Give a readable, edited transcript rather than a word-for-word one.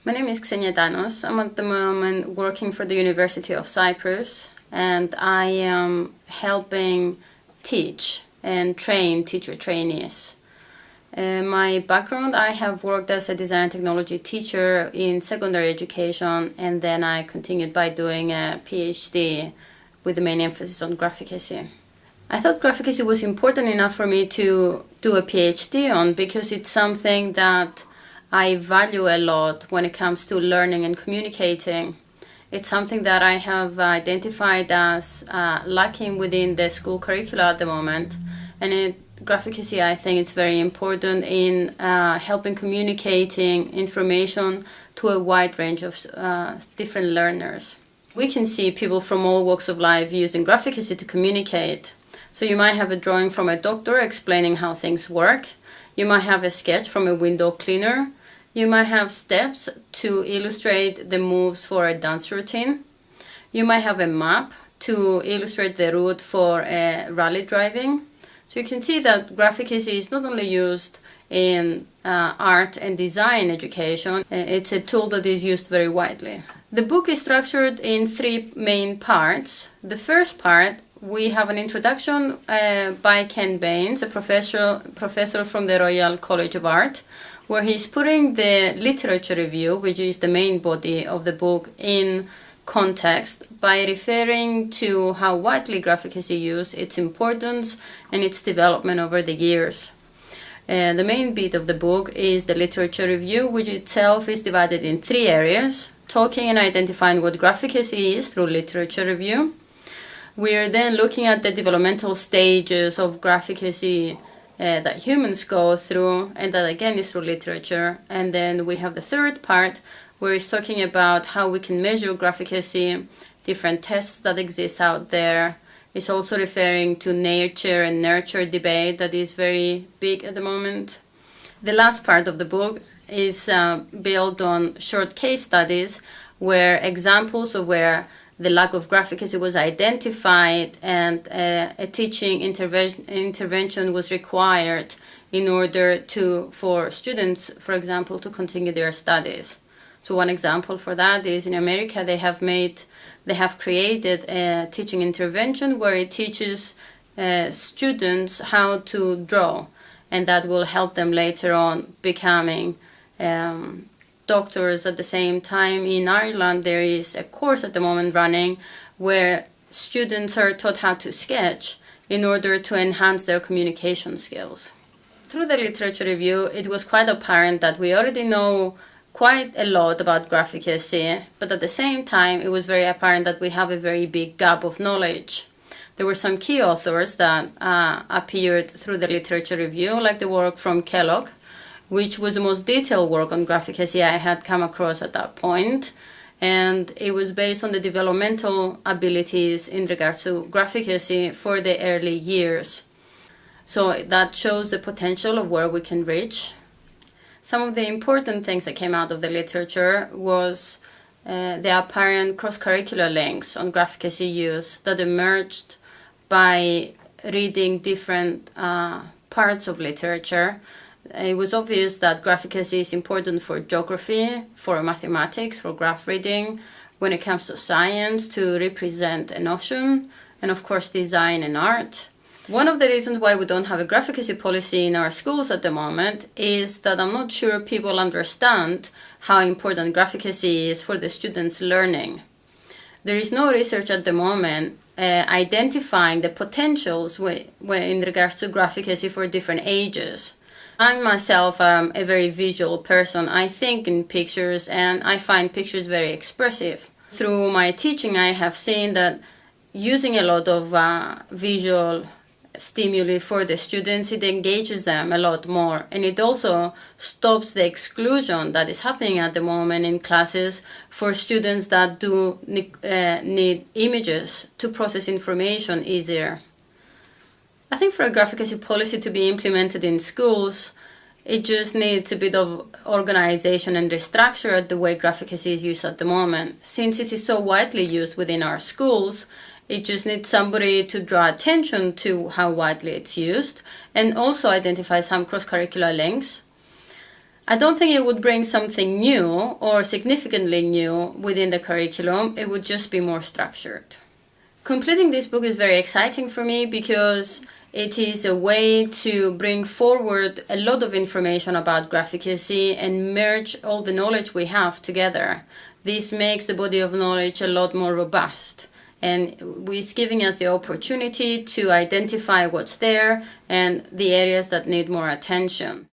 My name is Xenia Danos. I'm at the moment working for the University of Cyprus, and I am helping teach and train teacher trainees. My background, I have worked as a design and technology teacher in secondary education, and then I continued by doing a PhD with the main emphasis on Graphicacy. I thought Graphicacy was important enough for me to do a PhD on because it's something that I value a lot when it comes to learning and communicating. It's something that I have identified as lacking within the school curricula at the moment, and Graphicacy, I think it's very important in helping communicating information to a wide range of different learners. We can see people from all walks of life using Graphicacy to communicate. So you might have a drawing from a doctor explaining how things work. You might have a sketch from a window cleaner. You might have steps to illustrate the moves for a dance routine. You might have a map to illustrate the route for rally driving. So you can see that Graphicacy is not only used in art and design education, it's a tool that is used very widely. The book is structured in three main parts. The first part, we have an introduction by Ken Baines, a professor from the Royal College of Art, where he's putting the literature review, which is the main body of the book, in context by referring to how widely Graphicacy is used, its importance, and its development over the years. The main bit of the book is the literature review, which itself is divided in three areas: talking and identifying what Graphicacy is through literature review. We are then looking at the developmental stages of Graphicacy that humans go through, and that again is through literature. And then we have the third part, where it's talking about how we can measure Graphicacy, different tests that exist out there. It's also referring to nature and nurture debate that is very big at the moment. The last part of the book is built on short case studies, where examples of where the lack of Graphicacy was identified and a teaching intervention was required in order for students, for example, to continue their studies. So one example for that is in America they have created a teaching intervention where it teaches students how to draw, and that will help them later on becoming doctors. At the same time, in Ireland there is a course at the moment running where students are taught how to sketch in order to enhance their communication skills. Through the literature review, it was quite apparent that we already know quite a lot about Graphicacy, but at the same time it was very apparent that we have a very big gap of knowledge. There were some key authors that appeared through the literature review, like the work from Kellogg, which was the most detailed work on Graphicacy I had come across at that point. And it was based on the developmental abilities in regards to Graphicacy for the early years. So that shows the potential of where we can reach. Some of the important things that came out of the literature was the apparent cross-curricular links on Graphicacy use that emerged by reading different parts of literature. It was obvious that Graphicacy is important for geography, for mathematics, for graph reading, when it comes to science, to represent a notion, and of course design and art. One of the reasons why we don't have a Graphicacy policy in our schools at the moment is that I'm not sure people understand how important Graphicacy is for the students' learning. There is no research at the moment identifying the potentials in regards to Graphicacy for different ages. I myself am a very visual person. I think in pictures and I find pictures very expressive. Through my teaching, I have seen that using a lot of visual stimuli for the students, it engages them a lot more, and it also stops the exclusion that is happening at the moment in classes for students that do need images to process information easier. I think for a Graphicacy policy to be implemented in schools, it just needs a bit of organization and restructure at the way Graphicacy is used at the moment. Since it is so widely used within our schools, it just needs somebody to draw attention to how widely it's used and also identify some cross-curricular links. I don't think it would bring something new or significantly new within the curriculum. It would just be more structured. Completing this book is very exciting for me because it is a way to bring forward a lot of information about Graphicacy and merge all the knowledge we have together. This makes the body of knowledge a lot more robust, and it's giving us the opportunity to identify what's there and the areas that need more attention.